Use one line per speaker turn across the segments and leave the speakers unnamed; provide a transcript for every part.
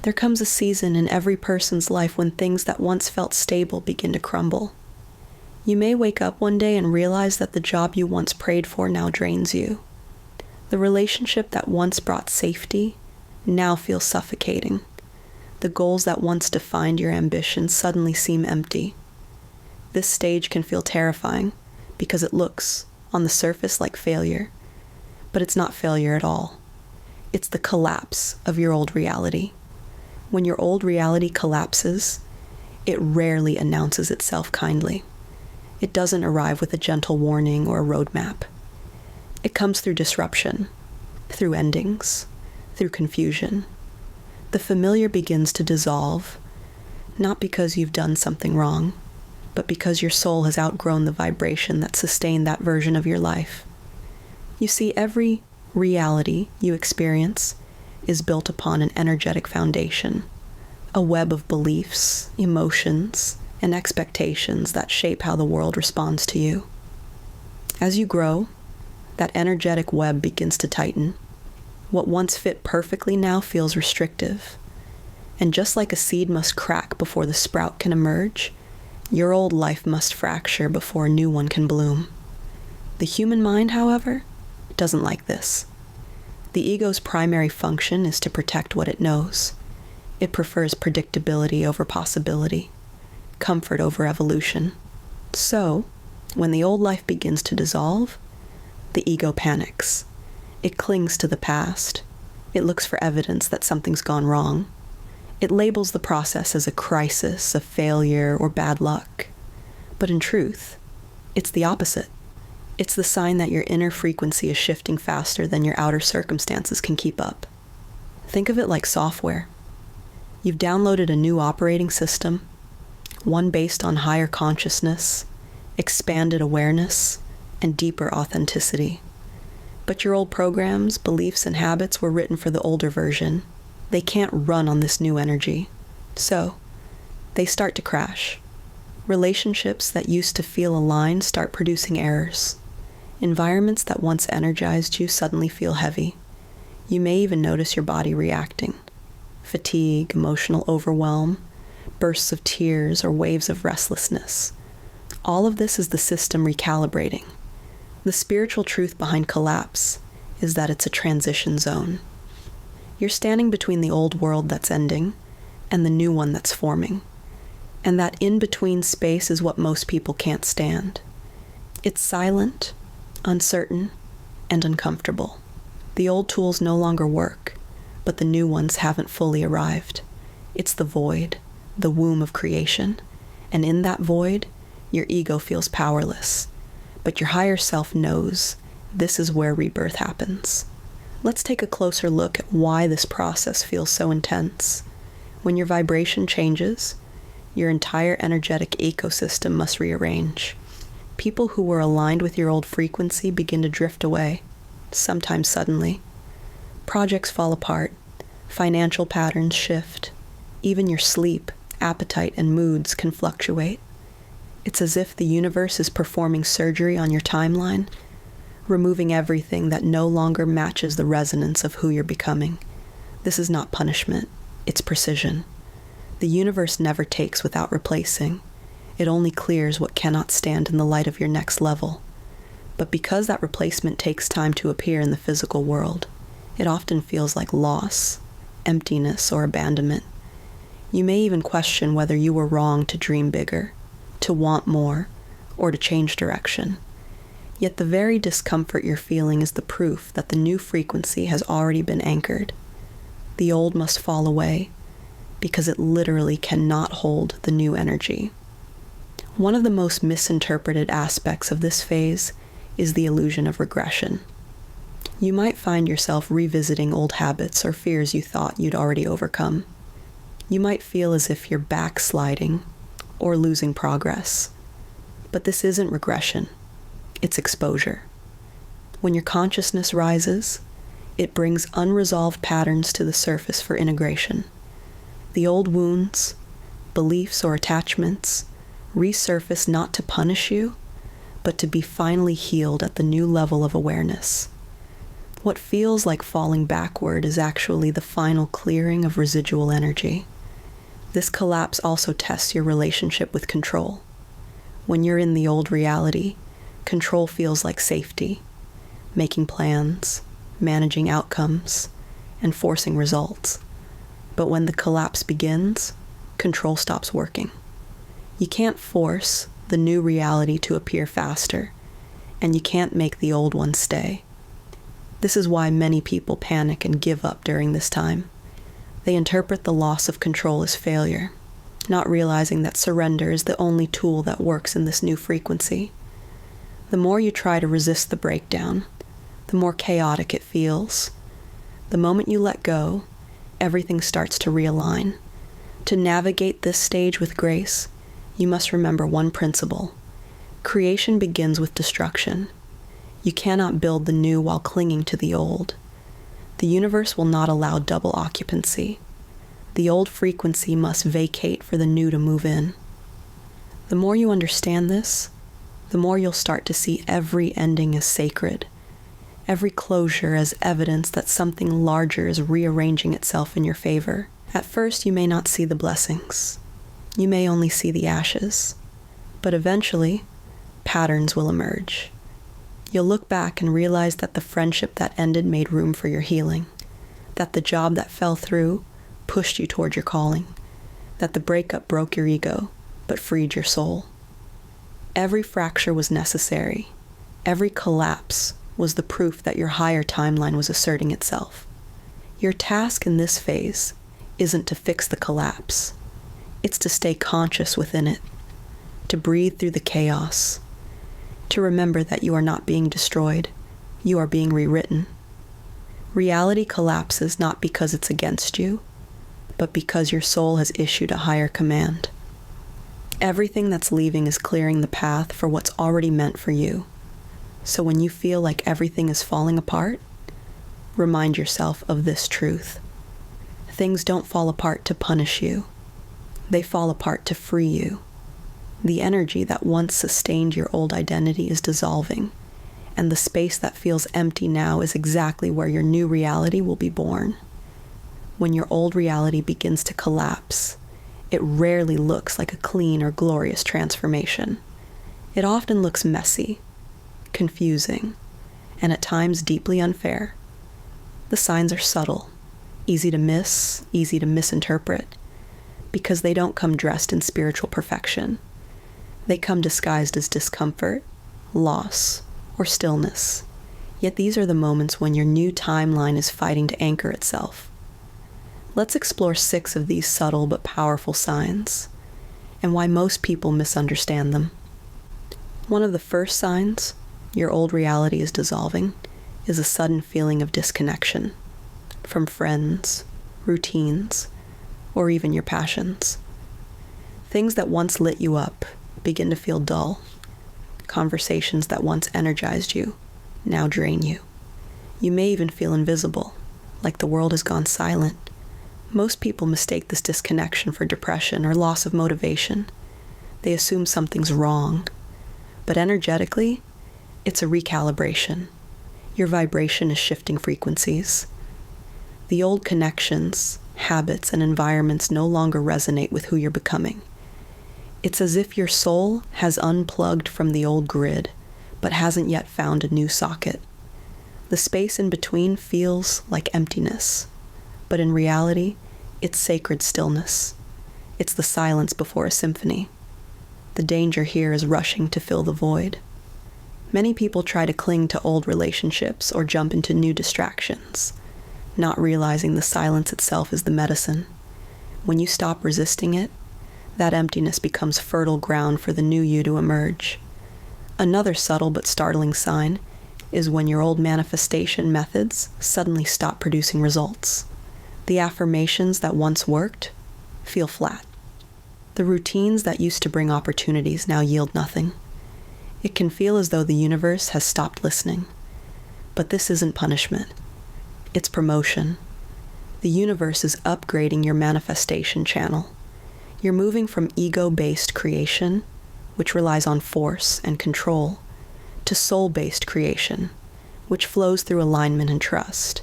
There comes a season in every person's life when things that once felt stable begin to crumble. You may wake up one day and realize that the job you once prayed for now drains you. The relationship that once brought safety now feels suffocating. The goals that once defined your ambition suddenly seem empty. This stage can feel terrifying because it looks, on the surface, like failure. But it's not failure at all. It's the collapse of your old reality. When your old reality collapses, it rarely announces itself kindly. It doesn't arrive with a gentle warning or a roadmap. It comes through disruption, through endings, through confusion. The familiar begins to dissolve, not because you've done something wrong, but because your soul has outgrown the vibration that sustained that version of your life. You see, every reality you experience is built upon an energetic foundation, a web of beliefs, emotions, and expectations that shape how the world responds to you. As you grow, that energetic web begins to tighten. What once fit perfectly now feels restrictive. And just like a seed must crack before the sprout can emerge, your old life must fracture before a new one can bloom. The human mind, however, doesn't like this. The ego's primary function is to protect what it knows. It prefers predictability over possibility, comfort over evolution. So, when the old life begins to dissolve, the ego panics. It clings to the past. It looks for evidence that something's gone wrong. It labels the process as a crisis, a failure, or bad luck. But in truth, it's the opposite. It's the sign that your inner frequency is shifting faster than your outer circumstances can keep up. Think of it like software. You've downloaded a new operating system, one based on higher consciousness, expanded awareness, and deeper authenticity. But your old programs, beliefs, and habits were written for the older version. They can't run on this new energy. So, they start to crash. Relationships that used to feel aligned start producing errors. Environments that once energized you suddenly feel heavy. You may even notice your body reacting. Fatigue, emotional overwhelm, bursts of tears, or waves of restlessness. All of this is the system recalibrating. The spiritual truth behind collapse is that it's a transition zone. You're standing between the old world that's ending and the new one that's forming. And that in-between space is what most people can't stand. It's silent, uncertain, and uncomfortable. The old tools no longer work, but the new ones haven't fully arrived. It's the void, the womb of creation, and in that void, your ego feels powerless. But your higher self knows this is where rebirth happens. Let's take a closer look at why this process feels so intense. When your vibration changes, your entire energetic ecosystem must rearrange. People who were aligned with your old frequency begin to drift away, sometimes suddenly. Projects fall apart, financial patterns shift, even your sleep, appetite, and moods can fluctuate. It's as if the universe is performing surgery on your timeline, removing everything that no longer matches the resonance of who you're becoming. This is not punishment, it's precision. The universe never takes without replacing. It only clears what cannot stand in the light of your next level. But because that replacement takes time to appear in the physical world, it often feels like loss, emptiness, or abandonment. You may even question whether you were wrong to dream bigger, to want more, or to change direction. Yet the very discomfort you're feeling is the proof that the new frequency has already been anchored. The old must fall away, because it literally cannot hold the new energy. One of the most misinterpreted aspects of this phase is the illusion of regression. You might find yourself revisiting old habits or fears you thought you'd already overcome. You might feel as if you're backsliding or losing progress. But this isn't regression, it's exposure. When your consciousness rises, it brings unresolved patterns to the surface for integration. The old wounds, beliefs, or attachments resurface not to punish you, but to be finally healed at the new level of awareness. What feels like falling backward is actually the final clearing of residual energy. This collapse also tests your relationship with control. When you're in the old reality, control feels like safety, making plans, managing outcomes, and forcing results. But when the collapse begins, control stops working. You can't force the new reality to appear faster, and you can't make the old one stay. This is why many people panic and give up during this time. They interpret the loss of control as failure, not realizing that surrender is the only tool that works in this new frequency. The more you try to resist the breakdown, the more chaotic it feels. The moment you let go, everything starts to realign. To navigate this stage with grace, you must remember one principle. Creation begins with destruction. You cannot build the new while clinging to the old. The universe will not allow double occupancy. The old frequency must vacate for the new to move in. The more you understand this, the more you'll start to see every ending as sacred, every closure as evidence that something larger is rearranging itself in your favor. At first, you may not see the blessings. You may only see the ashes. But eventually, patterns will emerge. You'll look back and realize that the friendship that ended made room for your healing, that the job that fell through pushed you toward your calling, that the breakup broke your ego, but freed your soul. Every fracture was necessary. Every collapse was the proof that your higher timeline was asserting itself. Your task in this phase isn't to fix the collapse. It's to stay conscious within it, to breathe through the chaos, to remember that you are not being destroyed, you are being rewritten. Reality collapses not because it's against you, but because your soul has issued a higher command. Everything that's leaving is clearing the path for what's already meant for you. So when you feel like everything is falling apart, remind yourself of this truth. Things don't fall apart to punish you. They fall apart to free you. The energy that once sustained your old identity is dissolving, and the space that feels empty now is exactly where your new reality will be born. When your old reality begins to collapse, it rarely looks like a clean or glorious transformation. It often looks messy, confusing, and at times deeply unfair. The signs are subtle, easy to miss, easy to misinterpret, because they don't come dressed in spiritual perfection. They come disguised as discomfort, loss, or stillness. Yet these are the moments when your new timeline is fighting to anchor itself. Let's explore 6 of these subtle but powerful signs, and why most people misunderstand them. One of the first signs your old reality is dissolving is a sudden feeling of disconnection from friends, routines, or even your passions. Things that once lit you up begin to feel dull. Conversations that once energized you now drain you. You may even feel invisible, like the world has gone silent. Most people mistake this disconnection for depression or loss of motivation. They assume something's wrong. But energetically, it's a recalibration. Your vibration is shifting frequencies. The old connections, habits, and environments no longer resonate with who you're becoming. It's as if your soul has unplugged from the old grid, but hasn't yet found a new socket. The space in between feels like emptiness, but in reality, it's sacred stillness. It's the silence before a symphony. The danger here is rushing to fill the void. Many people try to cling to old relationships or jump into new distractions, not realizing the silence itself is the medicine. When you stop resisting it, that emptiness becomes fertile ground for the new you to emerge. Another subtle but startling sign is when your old manifestation methods suddenly stop producing results. The affirmations that once worked feel flat. The routines that used to bring opportunities now yield nothing. It can feel as though the universe has stopped listening. But this isn't punishment. It's promotion. The universe is upgrading your manifestation channel. You're moving from ego-based creation, which relies on force and control, to soul-based creation, which flows through alignment and trust.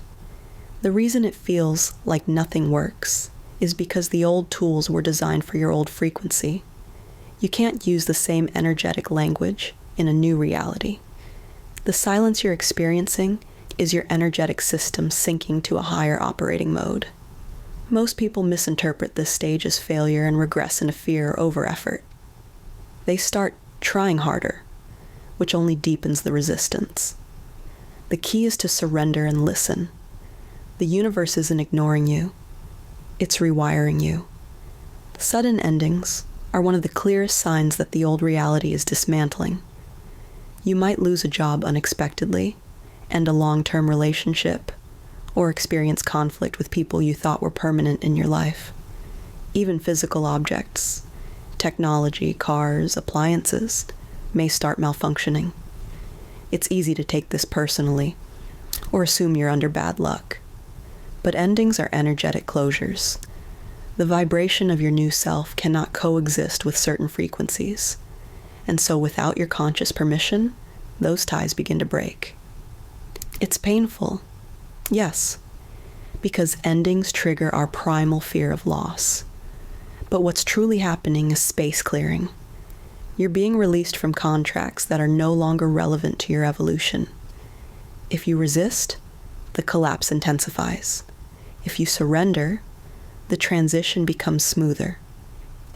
The reason it feels like nothing works is because the old tools were designed for your old frequency. You can't use the same energetic language in a new reality. The silence you're experiencing is your energetic system syncing to a higher operating mode. Most people misinterpret this stage as failure and regress into fear or over-effort. They start trying harder, which only deepens the resistance. The key is to surrender and listen. The universe isn't ignoring you. It's rewiring you. Sudden endings are one of the clearest signs that the old reality is dismantling. You might lose a job unexpectedly, end a long-term relationship, or experience conflict with people you thought were permanent in your life. Even physical objects, technology, cars, appliances, may start malfunctioning. It's easy to take this personally, or assume you're under bad luck. But endings are energetic closures. The vibration of your new self cannot coexist with certain frequencies, and so without your conscious permission, those ties begin to break. It's painful, yes, because endings trigger our primal fear of loss. But what's truly happening is space clearing. You're being released from contracts that are no longer relevant to your evolution. If you resist, the collapse intensifies. If you surrender, the transition becomes smoother.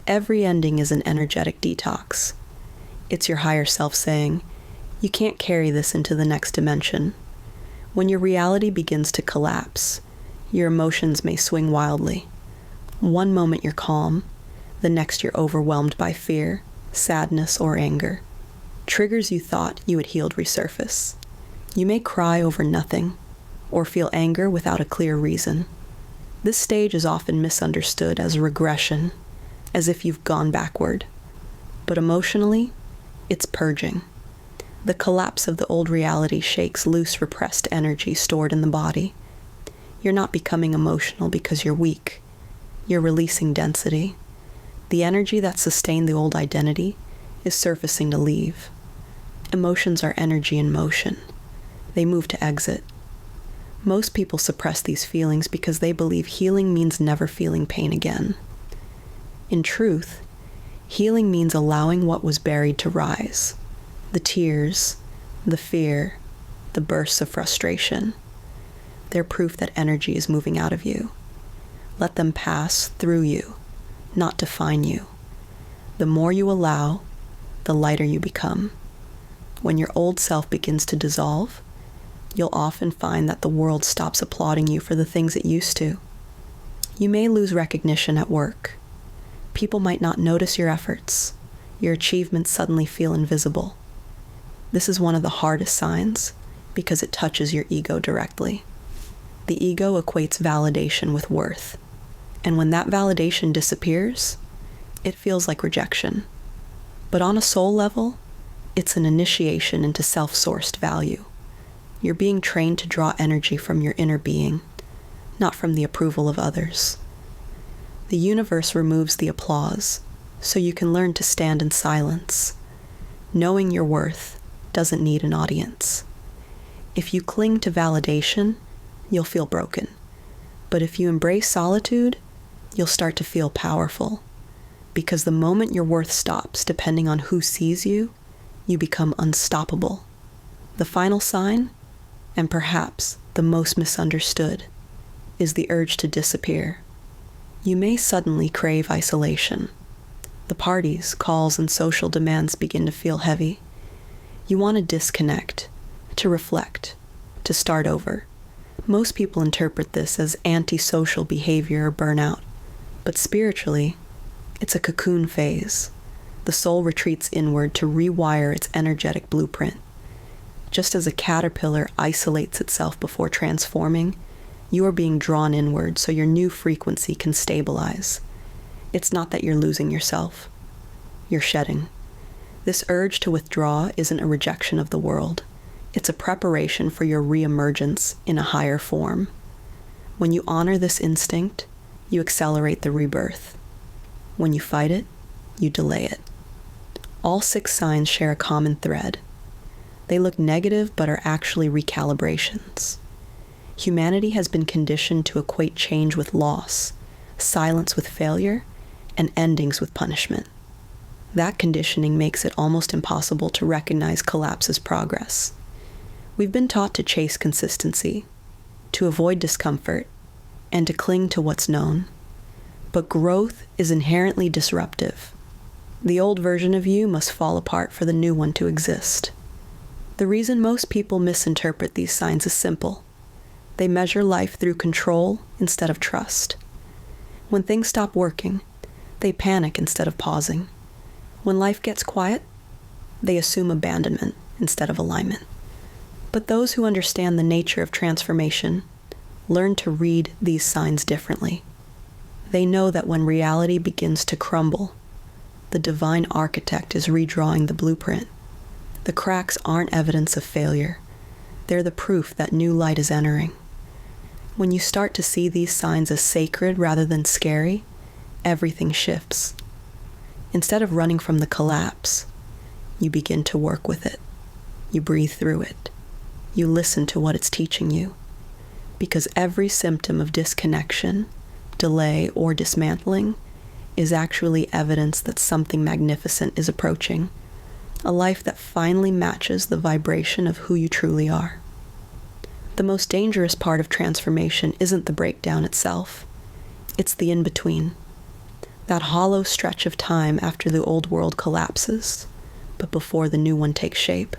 Every ending is an energetic detox. It's your higher self saying, you can't carry this into the next dimension. When your reality begins to collapse, your emotions may swing wildly. One moment you're calm, the next you're overwhelmed by fear, sadness, or anger. Triggers you thought you had healed resurface. You may cry over nothing, or feel anger without a clear reason. This stage is often misunderstood as regression, as if you've gone backward. But emotionally, it's purging. The collapse of the old reality shakes loose repressed energy stored in the body. You're not becoming emotional because you're weak. You're releasing density. The energy that sustained the old identity is surfacing to leave. Emotions are energy in motion. They move to exit. Most people suppress these feelings because they believe healing means never feeling pain again. In truth, healing means allowing what was buried to rise. The tears, the fear, the bursts of frustration. They're proof that energy is moving out of you. Let them pass through you, not define you. The more you allow, the lighter you become. When your old self begins to dissolve, you'll often find that the world stops applauding you for the things it used to. You may lose recognition at work. People might not notice your efforts. Your achievements suddenly feel invisible. This is one of the hardest signs because it touches your ego directly. The ego equates validation with worth. And when that validation disappears, it feels like rejection. But on a soul level, it's an initiation into self-sourced value. You're being trained to draw energy from your inner being, not from the approval of others. The universe removes the applause, so you can learn to stand in silence. Knowing your worth doesn't need an audience. If you cling to validation, you'll feel broken. But if you embrace solitude, you'll start to feel powerful. Because the moment your worth stops depending on who sees you, you become unstoppable. The final sign, and perhaps the most misunderstood, is the urge to disappear. You may suddenly crave isolation. The parties, calls, and social demands begin to feel heavy. You want to disconnect, to reflect, to start over. Most people interpret this as antisocial behavior or burnout, but spiritually, it's a cocoon phase. The soul retreats inward to rewire its energetic blueprint. Just as a caterpillar isolates itself before transforming, you are being drawn inward so your new frequency can stabilize. It's not that you're losing yourself. You're shedding. This urge to withdraw isn't a rejection of the world. It's a preparation for your reemergence in a higher form. When you honor this instinct, you accelerate the rebirth. When you fight it, you delay it. All 6 signs share a common thread. They look negative but are actually recalibrations. Humanity has been conditioned to equate change with loss, silence with failure, and endings with punishment. That conditioning makes it almost impossible to recognize collapse as progress. We've been taught to chase consistency, to avoid discomfort, and to cling to what's known. But growth is inherently disruptive. The old version of you must fall apart for the new one to exist. The reason most people misinterpret these signs is simple. They measure life through control instead of trust. When things stop working, they panic instead of pausing. When life gets quiet, they assume abandonment instead of alignment. But those who understand the nature of transformation learn to read these signs differently. They know that when reality begins to crumble, the divine architect is redrawing the blueprint. The cracks aren't evidence of failure. They're the proof that new light is entering. When you start to see these signs as sacred rather than scary, everything shifts. Instead of running from the collapse, you begin to work with it. You breathe through it. You listen to what it's teaching you. Because every symptom of disconnection, delay, or dismantling is actually evidence that something magnificent is approaching, a life that finally matches the vibration of who you truly are. The most dangerous part of transformation isn't the breakdown itself. It's the in-between. That hollow stretch of time after the old world collapses, but before the new one takes shape.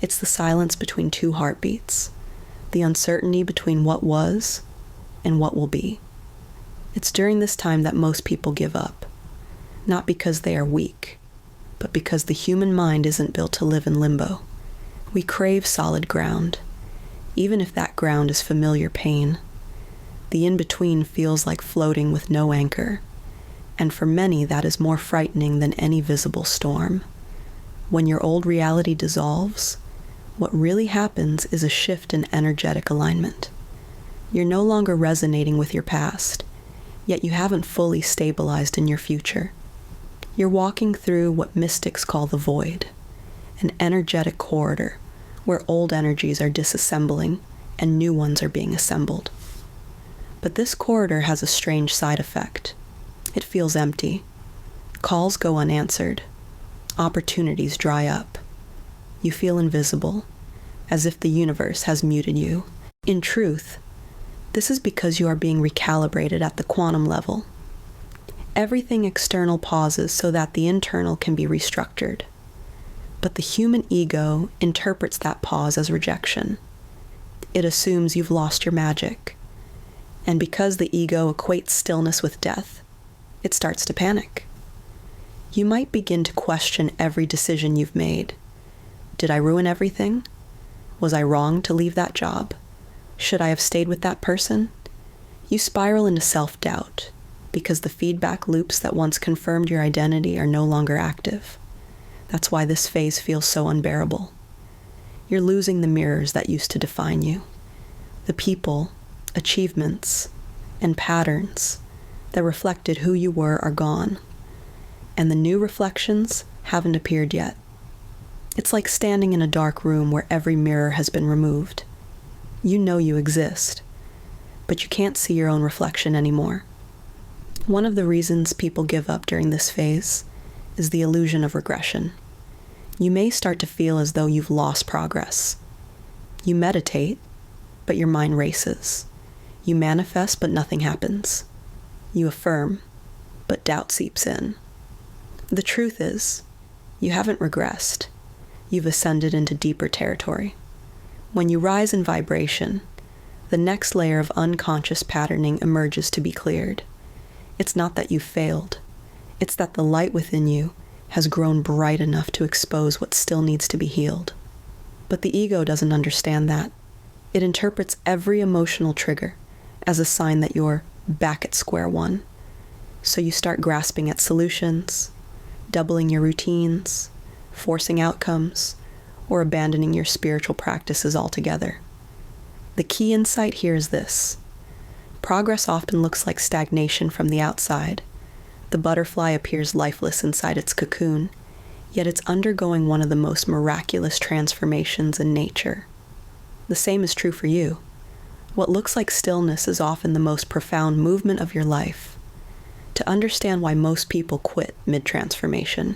It's the silence between two heartbeats, the uncertainty between what was and what will be. It's during this time that most people give up, not because they are weak, but because the human mind isn't built to live in limbo. We crave solid ground, even if that ground is familiar pain. The in-between feels like floating with no anchor, and for many that is more frightening than any visible storm. When your old reality dissolves, what really happens is a shift in energetic alignment. You're no longer resonating with your past, yet you haven't fully stabilized in your future. You're walking through what mystics call the void, an energetic corridor where old energies are disassembling and new ones are being assembled. But this corridor has a strange side effect. It feels empty. Calls go unanswered. Opportunities dry up. You feel invisible, as if the universe has muted you. In truth, this is because you are being recalibrated at the quantum level. Everything external pauses so that the internal can be restructured. But the human ego interprets that pause as rejection. It assumes you've lost your magic. And because the ego equates stillness with death, it starts to panic. You might begin to question every decision you've made. Did I ruin everything? Was I wrong to leave that job? Should I have stayed with that person? You spiral into self-doubt because the feedback loops that once confirmed your identity are no longer active. That's why this phase feels so unbearable. You're losing the mirrors that used to define you. The people, achievements, and patterns that reflected who you were are gone. And the new reflections haven't appeared yet. It's like standing in a dark room where every mirror has been removed. You know you exist, but you can't see your own reflection anymore. One of the reasons people give up during this phase is the illusion of regression. You may start to feel as though you've lost progress. You meditate, but your mind races. You manifest, but nothing happens. You affirm, but doubt seeps in. The truth is, you haven't regressed. You've ascended into deeper territory. When you rise in vibration, the next layer of unconscious patterning emerges to be cleared. It's not that you failed. It's that the light within you has grown bright enough to expose what still needs to be healed. But the ego doesn't understand that. It interprets every emotional trigger as a sign that you're back at square one. So you start grasping at solutions, doubling your routines, forcing outcomes, or abandoning your spiritual practices altogether. The key insight here is this. Progress often looks like stagnation from the outside. The butterfly appears lifeless inside its cocoon, yet it's undergoing one of the most miraculous transformations in nature. The same is true for you. What looks like stillness is often the most profound movement of your life. To understand why most people quit mid-transformation,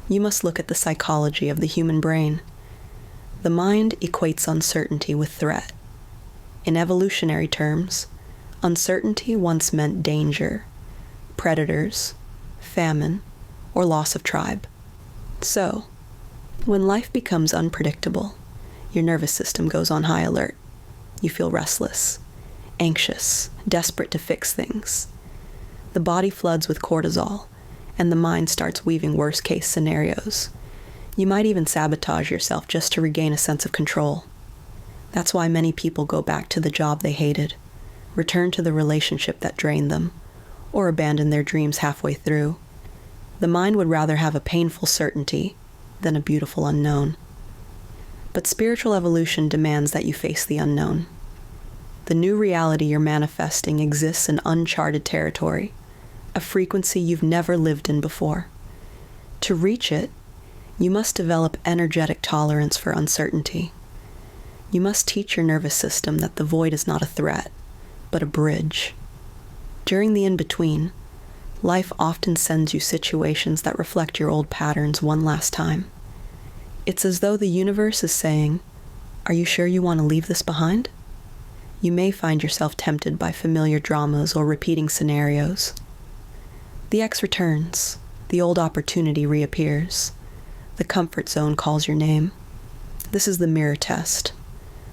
you must look at the psychology of the human brain. The mind equates uncertainty with threat. In evolutionary terms, uncertainty once meant danger, predators, famine, or loss of tribe. So, when life becomes unpredictable, your nervous system goes on high alert. You feel restless, anxious, desperate to fix things. The body floods with cortisol, and the mind starts weaving worst-case scenarios. You might even sabotage yourself just to regain a sense of control. That's why many people go back to the job they hated, return to the relationship that drained them, or abandon their dreams halfway through. The mind would rather have a painful certainty than a beautiful unknown. But spiritual evolution demands that you face the unknown. The new reality you're manifesting exists in uncharted territory, a frequency you've never lived in before. To reach it, you must develop energetic tolerance for uncertainty. You must teach your nervous system that the void is not a threat, but a bridge. During the in-between, life often sends you situations that reflect your old patterns one last time. It's as though the universe is saying, "Are you sure you want to leave this behind?" You may find yourself tempted by familiar dramas or repeating scenarios. The X returns, the old opportunity reappears, the comfort zone calls your name. This is the mirror test,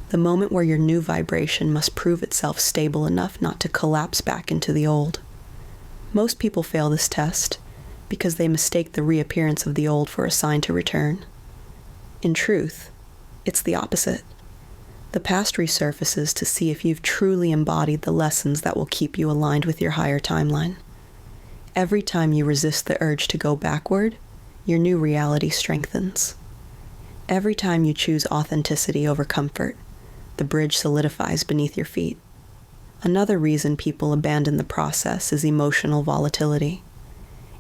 the moment where your new vibration must prove itself stable enough not to collapse back into the old. Most people fail this test because they mistake the reappearance of the old for a sign to return. In truth, it's the opposite. The past resurfaces to see if you've truly embodied the lessons that will keep you aligned with your higher timeline. Every time you resist the urge to go backward, your new reality strengthens. Every time you choose authenticity over comfort, the bridge solidifies beneath your feet. Another reason people abandon the process is emotional volatility.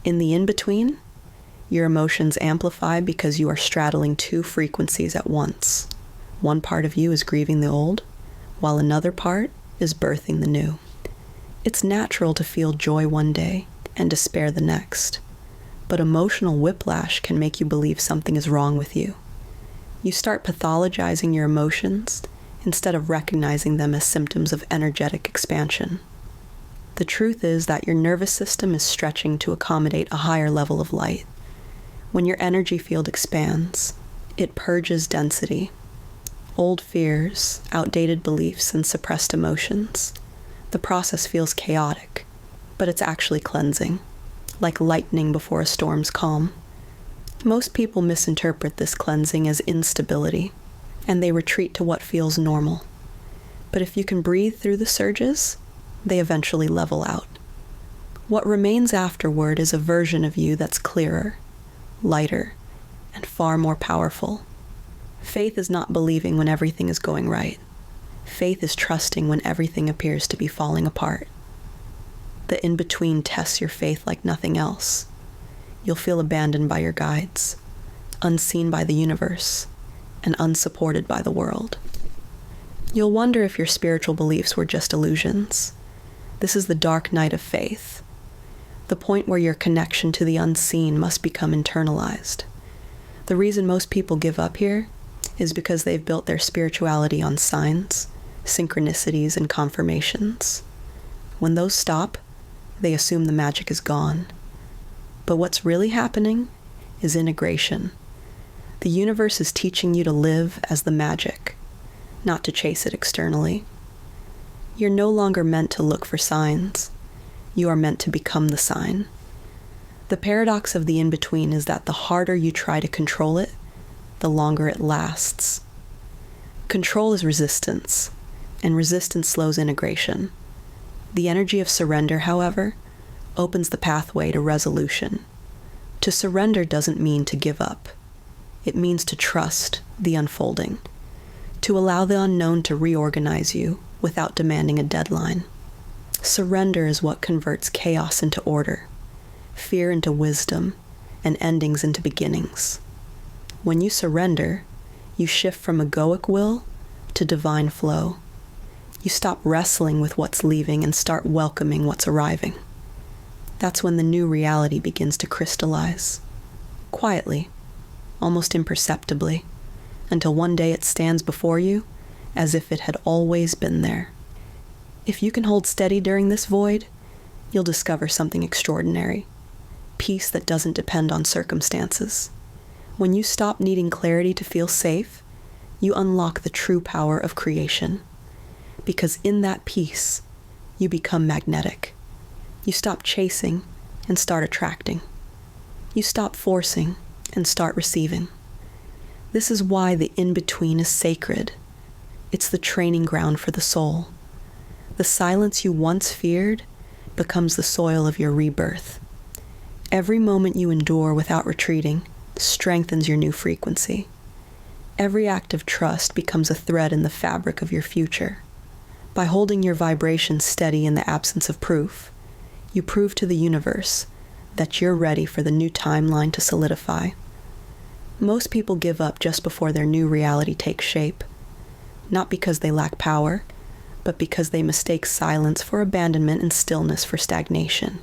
In the in-between, your emotions amplify because you are straddling two frequencies at once. One part of you is grieving the old, while another part is birthing the new. It's natural to feel joy one day and despair the next, but emotional whiplash can make you believe something is wrong with you. You start pathologizing your emotions instead of recognizing them as symptoms of energetic expansion. The truth is that your nervous system is stretching to accommodate a higher level of light. When your energy field expands, it purges density, old fears, outdated beliefs, and suppressed emotions. The process feels chaotic, but it's actually cleansing, like lightning before a storm's calm. Most people misinterpret this cleansing as instability, and they retreat to what feels normal. But if you can breathe through the surges, they eventually level out. What remains afterward is a version of you that's clearer, lighter, and far more powerful. Faith is not believing when everything is going right. Faith is trusting when everything appears to be falling apart. The in-between tests your faith like nothing else. You'll feel abandoned by your guides, unseen by the universe, and unsupported by the world. You'll wonder if your spiritual beliefs were just illusions. This is the dark night of faith, the point where your connection to the unseen must become internalized. The reason most people give up here is because they've built their spirituality on signs, synchronicities, and confirmations. When those stop, they assume the magic is gone. But what's really happening is integration. The universe is teaching you to live as the magic, not to chase it externally. You're no longer meant to look for signs. You are meant to become the sign. The paradox of the in-between is that the harder you try to control it, the longer it lasts. Control is resistance, and resistance slows integration. The energy of surrender, however, opens the pathway to resolution. To surrender doesn't mean to give up. It means to trust the unfolding, to allow the unknown to reorganize you without demanding a deadline. Surrender is what converts chaos into order, fear into wisdom, and endings into beginnings. When you surrender, you shift from egoic will to divine flow. You stop wrestling with what's leaving and start welcoming what's arriving. That's when the new reality begins to crystallize. Quietly, almost imperceptibly, until one day it stands before you as if it had always been there. If you can hold steady during this void, you'll discover something extraordinary. Peace that doesn't depend on circumstances. When you stop needing clarity to feel safe, you unlock the true power of creation. Because in that peace, you become magnetic. You stop chasing and start attracting. You stop forcing and start receiving. This is why the in-between is sacred. It's the training ground for the soul. The silence you once feared becomes the soil of your rebirth. Every moment you endure without retreating strengthens your new frequency. Every act of trust becomes a thread in the fabric of your future. By holding your vibration steady in the absence of proof, you prove to the universe that you're ready for the new timeline to solidify. Most people give up just before their new reality takes shape, not because they lack power, but because they mistake silence for abandonment and stillness for stagnation.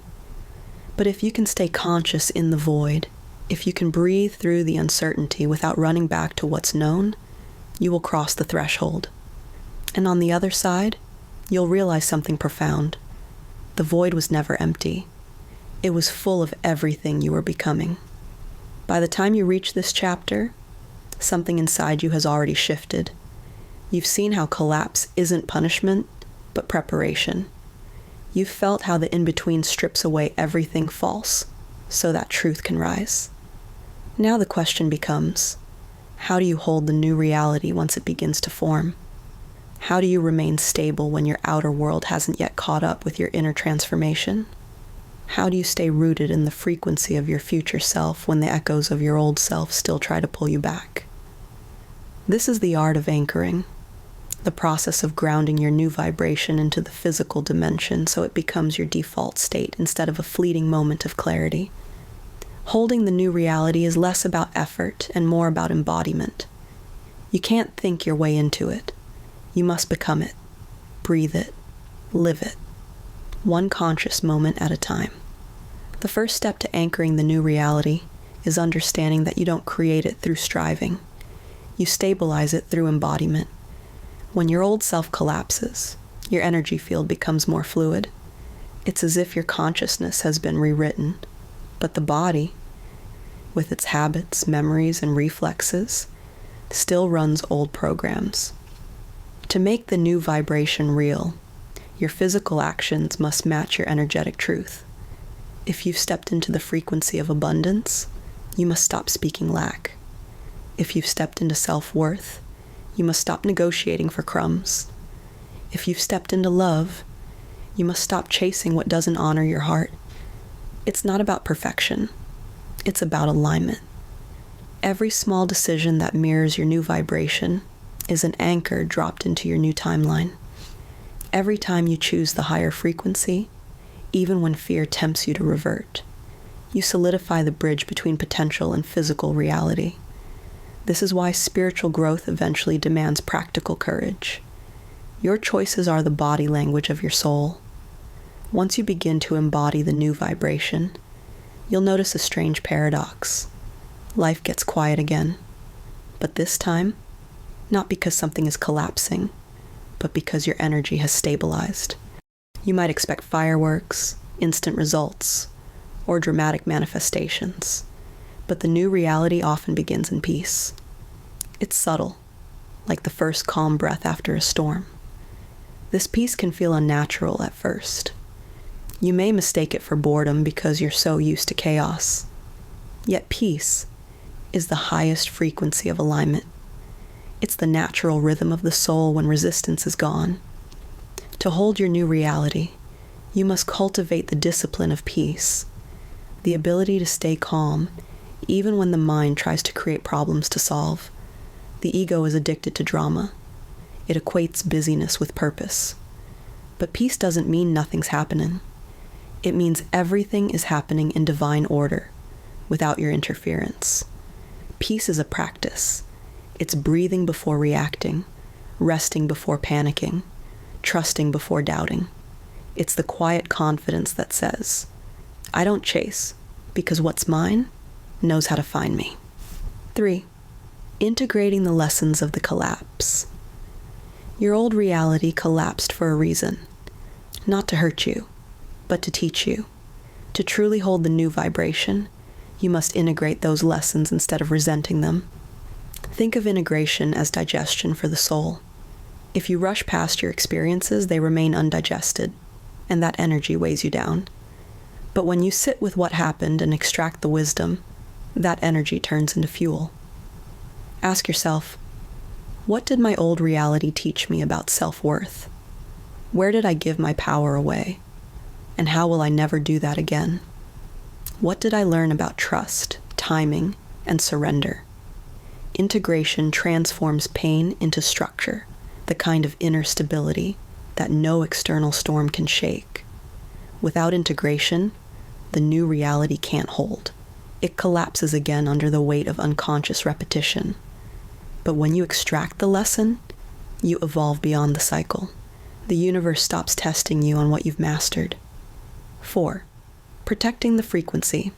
But if you can stay conscious in the void, if you can breathe through the uncertainty without running back to what's known, you will cross the threshold. And on the other side, you'll realize something profound. The void was never empty. It was full of everything you were becoming. By the time you reach this chapter, something inside you has already shifted. You've seen how collapse isn't punishment, but preparation. You've felt how the in-between strips away everything false, so that truth can rise. Now the question becomes, how do you hold the new reality once it begins to form? How do you remain stable when your outer world hasn't yet caught up with your inner transformation? How do you stay rooted in the frequency of your future self when the echoes of your old self still try to pull you back? This is the art of anchoring, the process of grounding your new vibration into the physical dimension so it becomes your default state instead of a fleeting moment of clarity. Holding the new reality is less about effort and more about embodiment. You can't think your way into it. You must become it, breathe it, live it, one conscious moment at a time. The first step to anchoring the new reality is understanding that you don't create it through striving. You stabilize it through embodiment. When your old self collapses, your energy field becomes more fluid. It's as if your consciousness has been rewritten, but the body, with its habits, memories, and reflexes, still runs old programs. To make the new vibration real, your physical actions must match your energetic truth. If you've stepped into the frequency of abundance, you must stop speaking lack. If you've stepped into self-worth, you must stop negotiating for crumbs. If you've stepped into love, you must stop chasing what doesn't honor your heart. It's not about perfection. It's about alignment. Every small decision that mirrors your new vibration is an anchor dropped into your new timeline. Every time you choose the higher frequency, even when fear tempts you to revert, you solidify the bridge between potential and physical reality. This is why spiritual growth eventually demands practical courage. Your choices are the body language of your soul. Once you begin to embody the new vibration, you'll notice a strange paradox. Life gets quiet again, but this time, not because something is collapsing, but because your energy has stabilized. You might expect fireworks, instant results, or dramatic manifestations, but the new reality often begins in peace. It's subtle, like the first calm breath after a storm. This peace can feel unnatural at first. You may mistake it for boredom because you're so used to chaos. Yet peace is the highest frequency of alignment. It's the natural rhythm of the soul when resistance is gone. To hold your new reality, you must cultivate the discipline of peace, the ability to stay calm even when the mind tries to create problems to solve. The ego is addicted to drama. It equates busyness with purpose. But peace doesn't mean nothing's happening. It means everything is happening in divine order, without your interference. Peace is a practice. It's breathing before reacting, resting before panicking, trusting before doubting. It's the quiet confidence that says, I don't chase, because what's mine knows how to find me. 3. Integrating the lessons of the collapse. Your old reality collapsed for a reason. Not to hurt you, but to teach you. To truly hold the new vibration, you must integrate those lessons instead of resenting them. Think of integration as digestion for the soul. If you rush past your experiences, they remain undigested, and that energy weighs you down. But when you sit with what happened and extract the wisdom, that energy turns into fuel. Ask yourself, what did my old reality teach me about self-worth? Where did I give my power away? And how will I never do that again? What did I learn about trust, timing, and surrender? Integration transforms pain into structure, the kind of inner stability that no external storm can shake. Without integration, the new reality can't hold. It collapses again under the weight of unconscious repetition. But when you extract the lesson, you evolve beyond the cycle. The universe stops testing you on what you've mastered. 4. Protecting the frequency.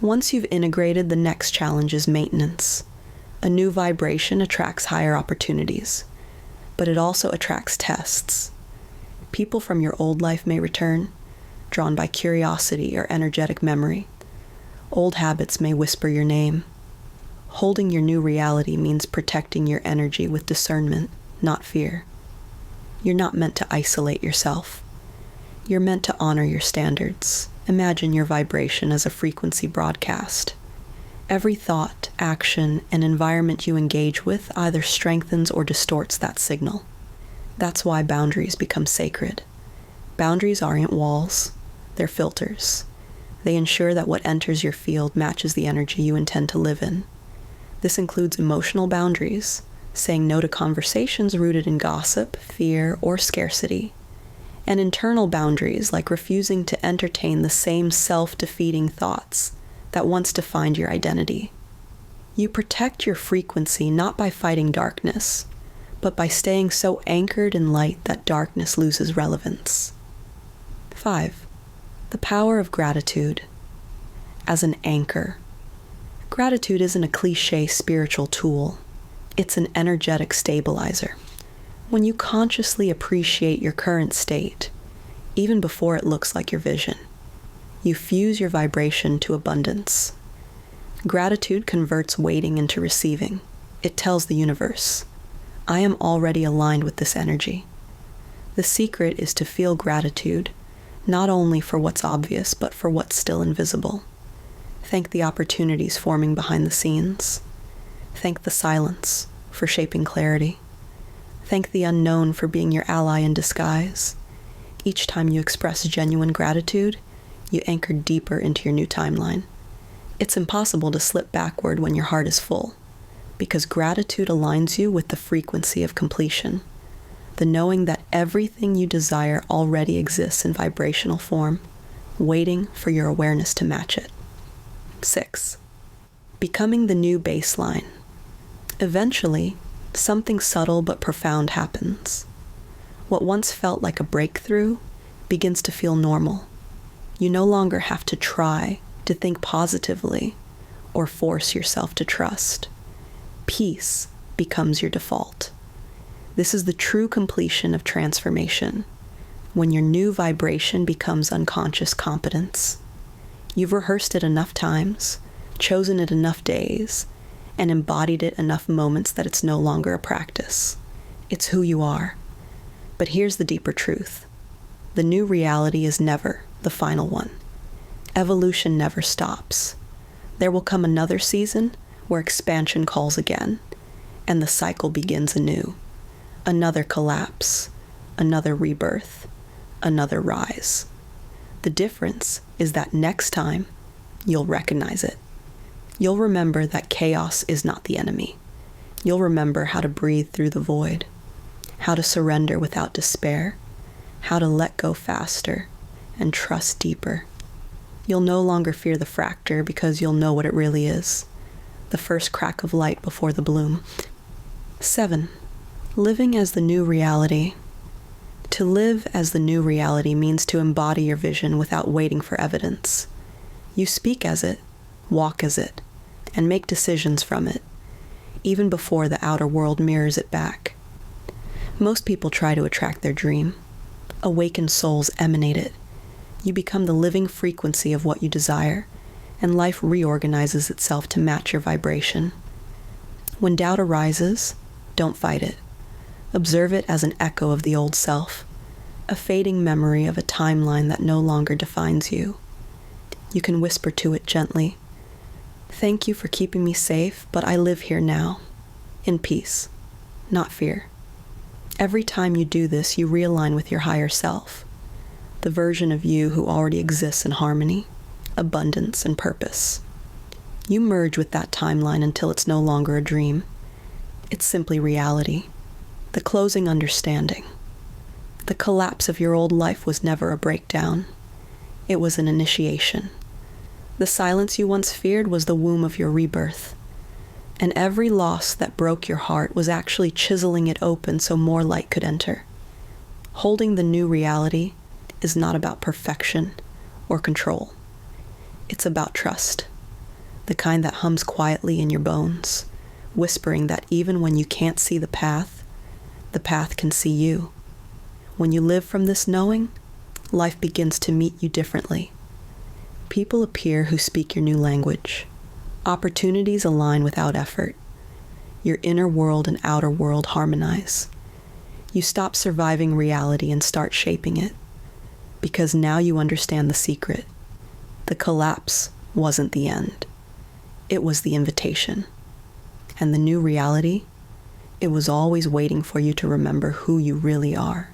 Once you've integrated, the next challenge is maintenance. A new vibration attracts higher opportunities, but it also attracts tests. People from your old life may return, drawn by curiosity or energetic memory. Old habits may whisper your name. Holding your new reality means protecting your energy with discernment, not fear. You're not meant to isolate yourself. You're meant to honor your standards. Imagine your vibration as a frequency broadcast. Every thought, action, and environment you engage with either strengthens or distorts that signal. That's why boundaries become sacred. Boundaries aren't walls, they're filters. They ensure that what enters your field matches the energy you intend to live in. This includes emotional boundaries, saying no to conversations rooted in gossip, fear, or scarcity, and internal boundaries like refusing to entertain the same self-defeating thoughts that once defined your identity. You protect your frequency not by fighting darkness, but by staying so anchored in light that darkness loses relevance. 5. The power of gratitude. As an anchor. Gratitude isn't a cliché spiritual tool. It's an energetic stabilizer. When you consciously appreciate your current state, even before it looks like your vision, you fuse your vibration to abundance. Gratitude converts waiting into receiving. It tells the universe, I am already aligned with this energy. The secret is to feel gratitude, not only for what's obvious, but for what's still invisible. Thank the opportunities forming behind the scenes. Thank the silence for shaping clarity. Thank the unknown for being your ally in disguise. Each time you express genuine gratitude, you anchor deeper into your new timeline. It's impossible to slip backward when your heart is full, because gratitude aligns you with the frequency of completion, the knowing that everything you desire already exists in vibrational form, waiting for your awareness to match it. 6. Becoming the new baseline. Eventually, something subtle but profound happens. What once felt like a breakthrough begins to feel normal. You no longer have to try to think positively or force yourself to trust. Peace becomes your default. This is the true completion of transformation, when your new vibration becomes unconscious competence. You've rehearsed it enough times, chosen it enough days, and embodied it enough moments that it's no longer a practice. It's who you are. But here's the deeper truth. The new reality is never the final one. Evolution never stops. There will come another season where expansion calls again, and the cycle begins anew. Another collapse, another rebirth, another rise. The difference is that next time, you'll recognize it. You'll remember that chaos is not the enemy. You'll remember how to breathe through the void, how to surrender without despair, how to let go faster and trust deeper. You'll no longer fear the fracture because you'll know what it really is. The first crack of light before the bloom. 7. Living as the new reality. To live as the new reality means to embody your vision without waiting for evidence. You speak as it, walk as it, and make decisions from it, even before the outer world mirrors it back. Most people try to attract their dream. Awakened souls emanate it. You become the living frequency of what you desire, and life reorganizes itself to match your vibration. When doubt arises, don't fight it. Observe it as an echo of the old self, a fading memory of a timeline that no longer defines you. You can whisper to it gently, "Thank you for keeping me safe, but I live here now, in peace, not fear." Every time you do this, you realign with your higher self, the version of you who already exists in harmony, abundance, and purpose. You merge with that timeline until it's no longer a dream. It's simply reality, the closing understanding. The collapse of your old life was never a breakdown. It was an initiation. The silence you once feared was the womb of your rebirth. And every loss that broke your heart was actually chiseling it open so more light could enter. Holding the new reality is not about perfection or control. It's about trust, the kind that hums quietly in your bones, whispering that even when you can't see the path can see you. When you live from this knowing, life begins to meet you differently. People appear who speak your new language. Opportunities align without effort. Your inner world and outer world harmonize. You stop surviving reality and start shaping it. Because now you understand the secret. The collapse wasn't the end. It was the invitation. And the new reality, it was always waiting for you to remember who you really are.